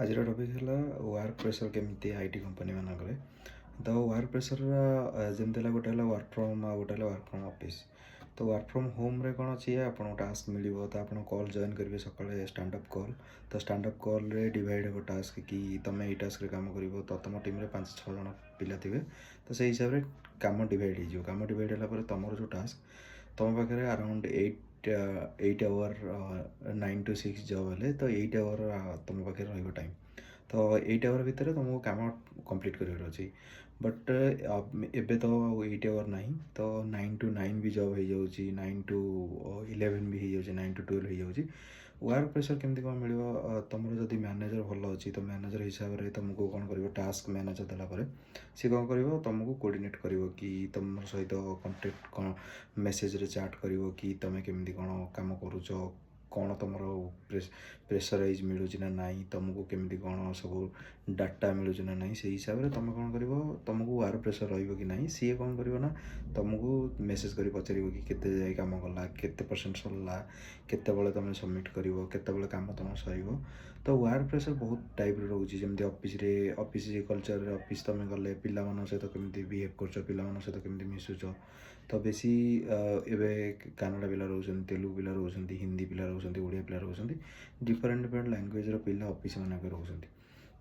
आज टॉपिक है work pressure केमी आईटी कंपनी मानक तो वर्क प्रेशर जमी गोटे वर्क फ्रॉम गोटे वर्क फ्रॉम ऑफिस तो वर्क फ्रॉम होम रे कौन अच्छी आपको टास्क मिल तो आप कॉल जॉइन करेंगे सकाଳେ स्टैंडअप कॉल तो स्टैंडअप कॉल रे डिवाइड हो टास्क कि तुम ये टास्क रे काम कर तो तुम टीम रे 5-6 जन पिला थे तो से हिसाब से काम डिवाइड हो काम डिवाइड है तुम जो टास्क तुम पाखे अराउंड 8 आवर 9 to 6 जॉब है तो 8 आवर तुम पाखे टाइम तो 8 आवर भितर तुमको काम कंप्लीट कर अच्छी बट एबे तो 8 आवर ना तो 9 to 9 भी जॉब हो जाऊँगी 9 to 11 भी हो 9 to 12 हो जाऊँगी वर्क प्रेशर केमती कौन मिल तुम जब मैनेजर भल अच्छी तो मैनेजर हिसाब से तुमको कौन कर टास्क मैनेजर देलापर सी कौन कर तुमको कोऑर्डिनेट कर कि तुम सहित कंटेक्ट कौन मेसेज रे चैट कर कि तुम केमती कौन काम करुच कौन तुम प्रेसराइज मिलूँ ना ना तुमको केमती कौन सब डाटा मिलूँ ना ना से हिसाब से तुम कौन कर तुमको वर्क प्रेशर रही ना सी कौन कर तुमको मेसेज कर पचार कि केते जाए काम कला केते% सरला केते तुम सबमिट कर केते काम तुम सर तो वर्क प्रेशर बहुत टाइप रोचे जमी ऑफिस कल्चर ऑफिस तुम गले पिला सहित केमी बिहेव कर पिला सहित केमी मिसुच तो बेसी एवं कनाडा पिला रोच तेलुगु पिला रोच हिंदी पिला रोच ओडिया पिला रोच डिफरेंट डिफरेंट लैंग्वेज पिला ऑफिस मानक रोच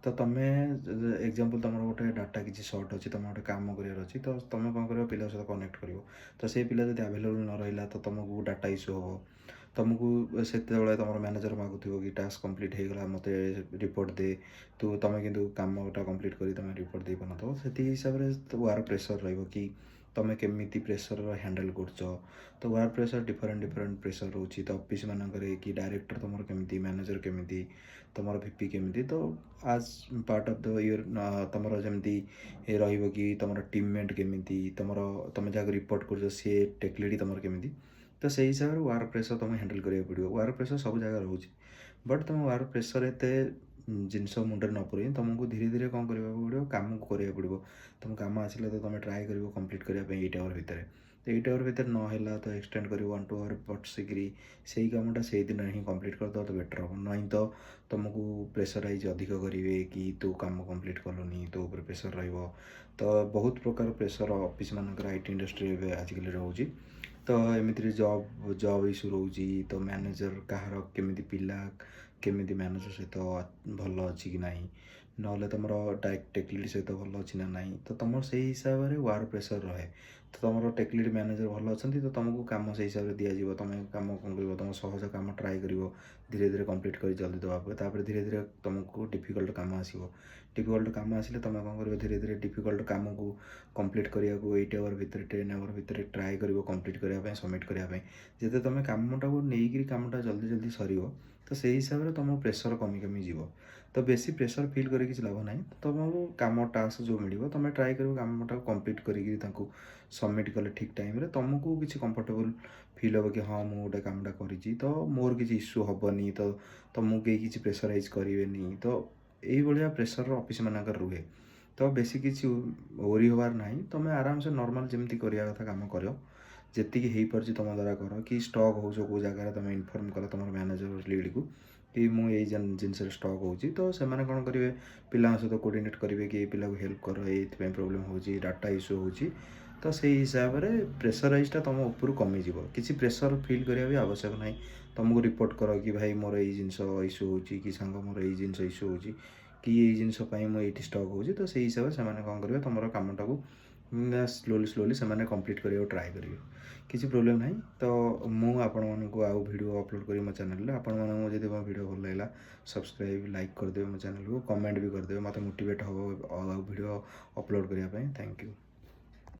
तो तुम्हें एग्जांपल तुम गोटे डाटा किसी सर्ट अच्छी तुम गोटे काम करार अच्छी तो तुम कौन कर पिला सहित कनेक्ट कर तो से पिला जब अवेलेबल न रहा तो तुमको डाटा इश्यू हम तुमको से तुम मैनेजर मागुव कि टास्क कंप्लीट हो गला मत रिपोर्ट दे तो तुम कि कामटा कंप्लीट कर तुम रिपोर्ट दे पान तो से हिसाब से वर्क प्रेशर रही तुम केमी प्रेशर हैंडल कर तो work pressure different different pressure रोचे तो ऑफिस मानक कि डायरेक्टर तुम केमी मैनेजर केमी तुम वीपी केमी तो आज पार्ट ऑफ द ईयर तुम जमी रही तुम टीममेट केमी तुम तुम जहाँ रिपोर्ट कर सी टेक्लीड तुम केमी तो से हिसाब से वर्क प्रेशर तुम हैंडल करा पड़ो वर्क प्रेशर सब जगह रोचे बट तुम वर्क प्रेशर एत जिनस मुंडे न पड़े तुमको धीरे धीरे कौन करने पड़ो कम करा पड़ो तुम कम आसिले तो तुम ट्राए कर कंप्लीट करने 8 आवर भितर तो 8 आवर भितर ना तो एक्सटेंड कर 1-2 आवर बसिकी से ही कमटा से दिन ही कंप्लीट करदे तो बेटर हम ना तो तुमको प्रेसराइज अधिक करेंगे कि तू काम कंप्लीट कलुनी तो प्रेसर तो बहुत प्रकार प्रेसर ऑफिस मानक आईटी इंडस्ट्री आजिकल रोचे तो एमती जॉब जॉब इश्यू रोचे तो मैनेजर कहार केमी पिला केमी मैनेजर सहित भल अच्छी कि ना ना तुम टेक्लीड सहित भल अच्छी ना ना तो तुम से हिसाब से वर्क प्रेशर रहे तो तुम टेक्लीड मैनेजर भल अच्छा तो तुमको कम से हिसाब से दिज्व तुम कम कौन कर तुम सहज कम ट्राए कर धीरे धीरे कंप्लीट कर जल्दी देवापर धीरे धीरे तुमको डिफिकल्ट काम आसो डिफिकल्ट काम आसिले तुम कौन कर धीरे धीरे डिफिकल्ट काम को कंप्लीट करने को 8 आवर भितर 10 आवर भितर ट्राए कर कंप्लीट करने सबमिट करने जिते तुम कामटा को लेकिन कामटा जल्दी जल्दी सर तो से हिसाब से तुम प्रेशर कमी कमी जीव तो बेसी प्रेशर फिल कर किसी लाभ ना तो तुमको कम टास्क जो मिले तुम ट्राए कर कामटा कंप्लीट कर सबमिट कले ठीक टाइम तुमको किसी कंफर्टेबल फिल हम कि हाँ मुझे गोटे कामटा करी तो मोर किसी इश्यू हेनी तो तुमको कहीं किसी प्रेसराइज करेंगे तो ये प्रेशर ऑफिस मानक रुहे तो बेसी किसी ओरी हबार ना तुम आराम से नॉर्मल जमी करवा कथा काम कर जी हो पार्टी तुम द्वारा कर कि स्टक हो कौ जगह तुम इनफर्म कल तुम मैनेजर लीड को कि मुझे जिनस स्टक हो तो से कौन करेंगे पिला सहित कोऑर्डिनेट करेंगे कि पिला को हेल्प कर ये प्रोब्लेम हो डाटा इश्यू हो तो से हिसाब से प्रेसराइजटा तुम ऊपर कमीज किसी प्रेसर फिल करा भी आवश्यक ना तुमको रिपोर्ट कर कि भाई मोर ये जिनस इश्यू हो कि सांग मोर ये जिनस इश्यू हो कि ये जिनसपाई मुझे स्टक हो तो से हिसाब से कौन करेंगे तुम कामटा को स्लोली स्लोली से कंप्लीट करने ट्राए करेंगे किसी प्रोब्लेम ना तो मुझे आउ वीडियो अपलोड करी मो चैनल आपण जब मो वीडियो भल लगा सब्सक्राइब लाइक करदे मो चैनल को कमेंट भी करदे मत मोटिवेट हम आउ वीडियो अपलोड करने थैंक यू।